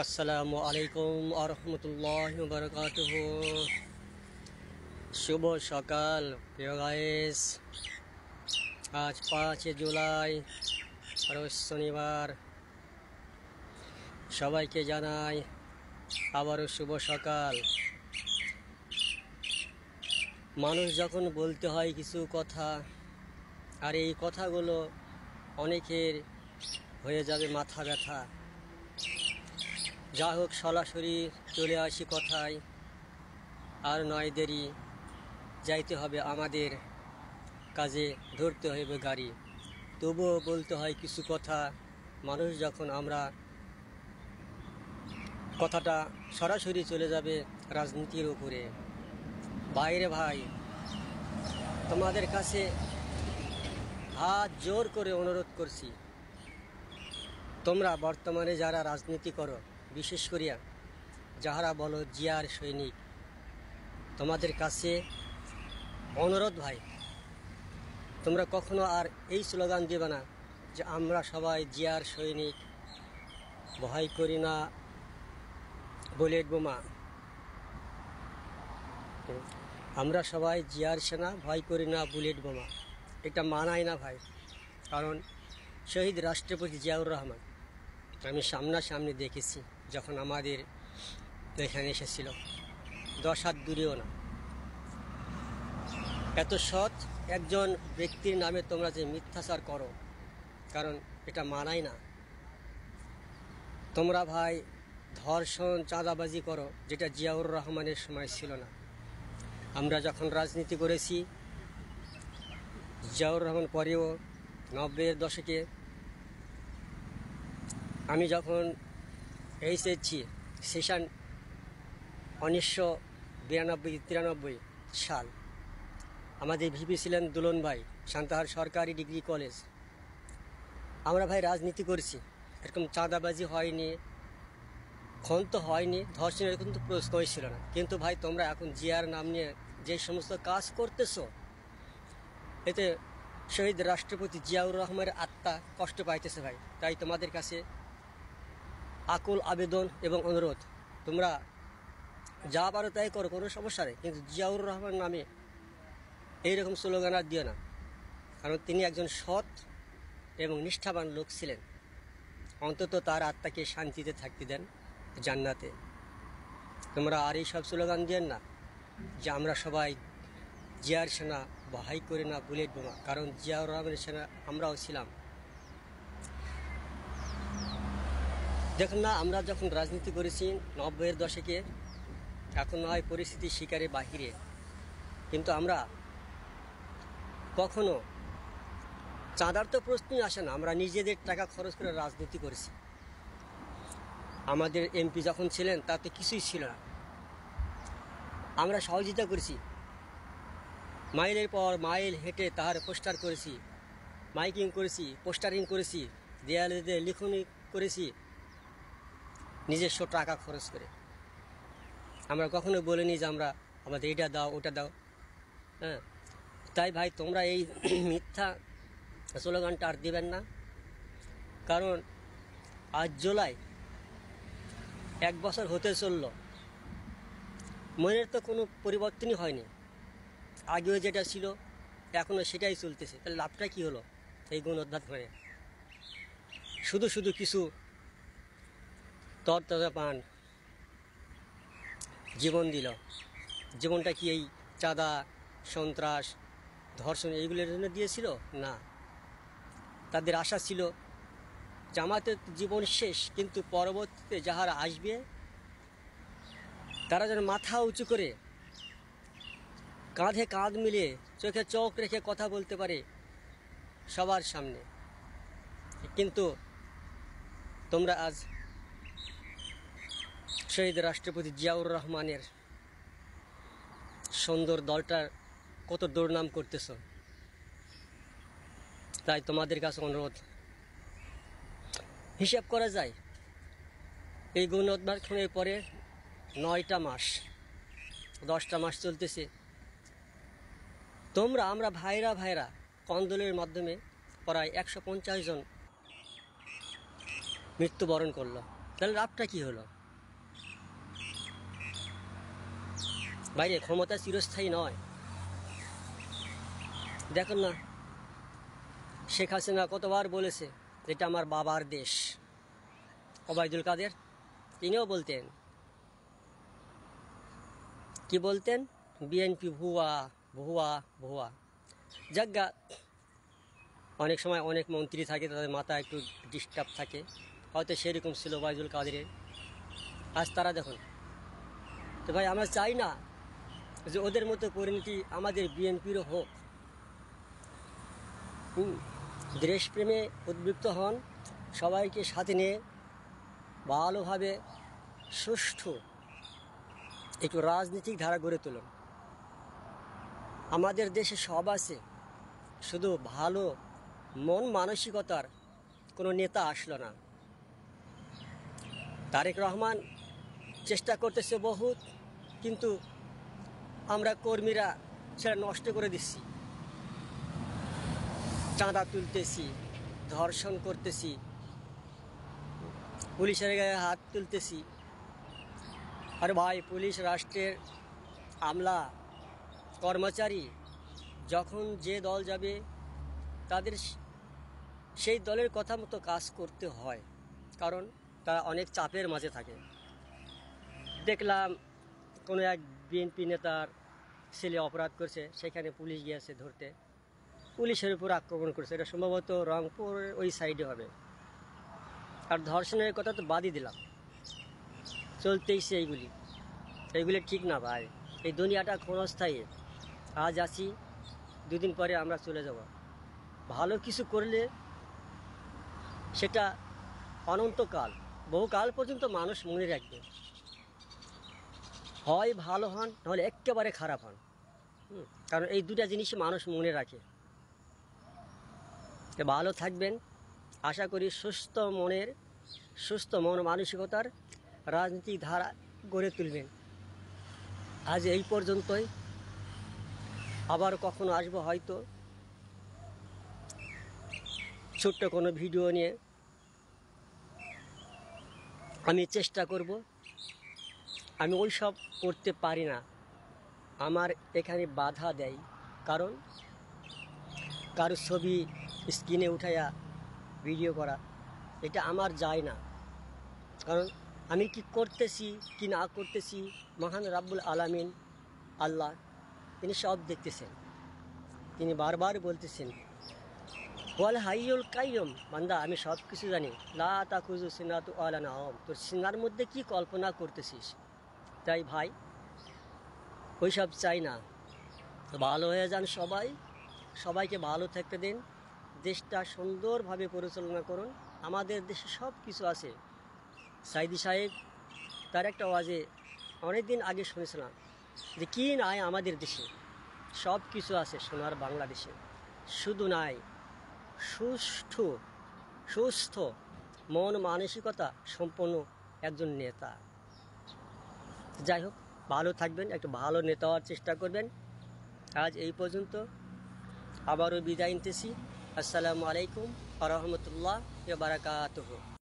আসসালামু আলাইকুম আরহামতুল্লাহি ওয়া বারাকাতুহু। শুভ সকাল প্রিয় গাইস। আজ 5 জুলাই, রোজ শনিবার। সবাইকে জানাই আবারও শুভ সকাল। মানুষ যখন বলতে হয় কিছু কথা, আর এই কথাগুলো অনেকের হয়ে যাবে মাথা ব্যথা, যা হোক সরাসরি চলে আসি কথায়। আর নয় দেরি, যাইতে হবে আমাদের কাজে, ধরতে হইবে গাড়ি। তবুও বলতে হয় কিছু কথা। মানুষ যখন আমরা কথাটা সরাসরি চলে যাবে রাজনীতির উপরে। বাইরে ভাই, তোমাদের কাছে হাত জোর করে অনুরোধ করছি, তোমরা বর্তমানে যারা রাজনীতি করো, বিশেষ করিয়া যাহারা বলো জিয়ার সৈনিক, তোমাদের কাছে অনুরোধ ভাই, তোমরা কখনো আর এই স্লোগান দেবে না যে আমরা সবাই জিয়ার সৈনিক, ভয় করি না বুলেট বোমা। আমরা সবাই জিয়ার সেনা, ভয় করি না বুলেট বোমা। এটা মানায় না ভাই। কারণ শহীদ রাষ্ট্রপতি জিয়াউর রহমান আমি সামনাসামনি দেখেছি যখন আমাদের এখানে এসেছিল, 10 হাত দূরেও না। এত সৎ একজন ব্যক্তির নামে তোমরা যে মিথ্যাচার করো, কারণ এটা মানায় না। তোমরা ভাই ধর্ষণ, চাঁদাবাজি করো, যেটা জিয়াউর রহমানের সময় ছিল না। আমরা যখন রাজনীতি করেছি, জিয়াউর রহমান পরেও 90-এর দশকে আমি যখন এইচএসসি সেশন 1992-93 সাল, আমাদের ভিপি ছিলেন দুলন ভাই, সান্তাহার সরকারি ডিগ্রি কলেজ। আমরা ভাই রাজনীতি করছি, এরকম চাঁদাবাজি হয়নি, খুন তো হয়নি, ধর্ষণের এরকম তো প্রশ্নই ছিল না। কিন্তু ভাই তোমরা এখন জিয়ার নাম নিয়ে যে সমস্ত কাজ করতেছো, এতে শহীদ রাষ্ট্রপতি জিয়াউর রহমানের আত্মা কষ্ট পাইতেছে ভাই। তাই তোমাদের কাছে আকুল আবেদন এবং অনুরোধ, তোমরা যা পারো তাই করো, কোনো সমস্যা নেই, কিন্তু জিয়াউর রহমান নামে এইরকম স্লোগান আর দিও না। কারণ তিনি একজন সৎ এবং নিষ্ঠাবান লোক ছিলেন। অন্তত তার আত্মাকে শান্তিতে থাকতে দেন জান্নাতে। তোমরা আর এই সব স্লোগান দিয়েন না যে আমরা সবাই জিয়ার সেনা, ভয় করি না বুলেট বোমা। কারণ জিয়াউর রহমানের সেনা আমরাও ছিলাম। দেখুন না, আমরা যখন রাজনীতি করেছি 90-এর দশকে, এখন নয় পরিস্থিতি শিকারে বাহিরে, কিন্তু আমরা কখনো চাঁদার তো প্রশ্নই আসে না। আমরা নিজেদের টাকা খরচ করে রাজনীতি করেছি। আমাদের এমপি যখন ছিলেন তাতে কিছুই ছিল না। আমরা সহযোগিতা করেছি, মাইলের পর মাইল হেঁটে তাহার পোস্টার করেছি, মাইকিং করেছি, পোস্টারিং করেছি, দেয়ালে দিয়ে লিখনি করেছি নিজস্ব টাকা খরচ করে। আমরা কখনো বলিনি যে আমরা আমাদের এটা দাও ওটা দাও। হ্যাঁ, তাই ভাই তোমরা এই মিথ্যা স্লোগানটা আর দেবেন না। কারণ আজ জুলাই 1 বছর হতে চলল, মনের তো কোনো পরিবর্তনই হয়নি। আগেও যেটা ছিল এখনও সেটাই চলতেছে। তাহলে লাভটা কী হলো এই গণঅভ্যুত্থান হয়ে? শুধু শুধু কিছু তরতাজা পান জীবন দিল। জীবনটা কি এই চাঁদা, সন্ত্রাস, ধর্ষণ এইগুলোর জন্য দিয়েছিল? না। তাদের আশা ছিল জামাতের জীবন শেষ, কিন্তু পরবর্তীতে যাহারা আসবে তারা যেন মাথা উঁচু করে, কাঁধে কাঁধ মিলিয়ে, চোখে চোখ রেখে কথা বলতে পারে সবার সামনে। কিন্তু তোমরা আজ শহীদ রাষ্ট্রপতি জিয়াউর রহমানের সুন্দর দলটার কত দুর্নাম করতেছ। তাই তোমাদের কাছে অনুরোধ, হিসাব করা যায় এই গণঅভ্যুত্থানের পরে 9টা মাস, 10টা মাস চলতেছে। আমরা ভাইরা কন্দলের মাধ্যমে প্রায় 150 জন মৃত্যুবরণ করলো। তাহলে লাভটা কি হলো? বাইরে ক্ষমতা চিরস্থায়ী নয়। দেখুন না, শেখ হাসিনা কতবার বলেছে যেটা আমার বাবার দেশ। ওবায়দুল কাদের তিনিও বলতেন, কি বলতেন? বিএনপি ভুয়া ভুয়া ভুয়া। যাজ্ঞা, অনেক সময় অনেক মন্ত্রী থাকে, তাদের মাথা একটু ডিস্টার্ব থাকে, হয়তো সেরকম ছিল ওবায়দুল কাদেরের। আজ তারা দেখুন। তো ভাই আমরা চাই না যে ওদের মতো পরিণতি আমাদের বিএনপিরও হোক। দেশপ্রেমে উদ্বুদ্ধ হন, সবাইকে সাথে নিয়ে ভালোভাবে সুষ্ঠু একটু রাজনৈতিক ধারা গড়ে তুলুন। আমাদের দেশে সব আছে, শুধু ভালো মন মানসিকতার কোনো নেতা আসলো না। তারেক রহমান চেষ্টা করতেছে বহুত, কিন্তু আমরা কর্মীরা সেটা নষ্ট করে দিচ্ছি। চাঁদা তুলতেছি, ধর্ষণ করতেছি, পুলিশের গায়ে হাত তুলতেছি। আর ভাই, পুলিশ রাষ্ট্রের আমলা কর্মচারী যখন যে দল যাবে তাদের সেই দলের কথা মতো কাজ করতে হয়, কারণ তারা অনেক চাপের মাঝে থাকে। দেখলাম কোনো এক বিএনপি নেতার ছেলে অপরাধ করছে, সেখানে পুলিশ গিয়েছে ধরতে, পুলিশের উপর আক্রমণ করছে। এটা সম্ভবত রংপুর ওই সাইডে হবে। আর ধর্ষণের কথা তো বাদই দিলাম, চলতেইছে এইগুলি ঠিক না ভাই। এই দুনিয়াটা ক্ষণস্থায়ী। আজ আছি, দুদিন পরে আমরা চলে যাব। ভালো কিছু করলে সেটা অনন্তকাল, বহুকাল পর্যন্ত মানুষ মনে রাখবে। হয় ভালো হন, নাহলে একেবারে খারাপ হন। কারণ এই দুটা জিনিসই মানুষ মনে রাখে। ভালো থাকবেন, আশা করি সুস্থ মন মানসিকতার রাজনীতিক ধারা গড়ে তুলবেন। আজ এই পর্যন্তই, আবার কখনো আসবো হয়তো ছোট্ট কোনো ভিডিও নিয়ে। আমি চেষ্টা করব, আমি ওই সব করতে পারি না, আমার এখানে বাধা দেয়। কারণ কারো ছবি স্ক্রিনে উঠাইয়া ভিডিও করা, এটা আমার যায় না। কারণ আমি কি করতেছি কি না করতেছি, মহান রাব্বুল আলামিন আল্লাহ তিনি সব দেখতেছেন। তিনি বারবার বলতেছেন, ওয়াল হাইয়ুল কাইয়ুম, বান্দা আমি সব কিছু জানি, লা তাখুযু সিনাতু ওয়ালা নাওম, তোর সিনার মধ্যে কি কল্পনা করতেছিস। তাই ভাই, ওইসব চাই না। ভালো হয়ে যান সবাইকে ভালো থাকতে দিন, দেশটা সুন্দরভাবে পরিচালনা করুন। আমাদের দেশে সব কিছু আছে। সাইদি সাহেব তার একটা ওয়াজে অনেক দিন আগে শুনেছিলাম যে কি নাই আমাদের দেশে, সব কিছু আছে সোনার বাংলাদেশে, শুধু নাই সুস্থ মন মানসিকতা সম্পন্ন একজন নেতা। যাই হোক, ভালো থাকবেন, একটু ভালো নেতা হওয়ার চেষ্টা করবেন। আজ এই পর্যন্ত, আবারও বিদায় নিতেছি। আসসালামু আলাইকুম ওয়া রাহমাতুল্লাহি ওয়া বারাকাতুহু।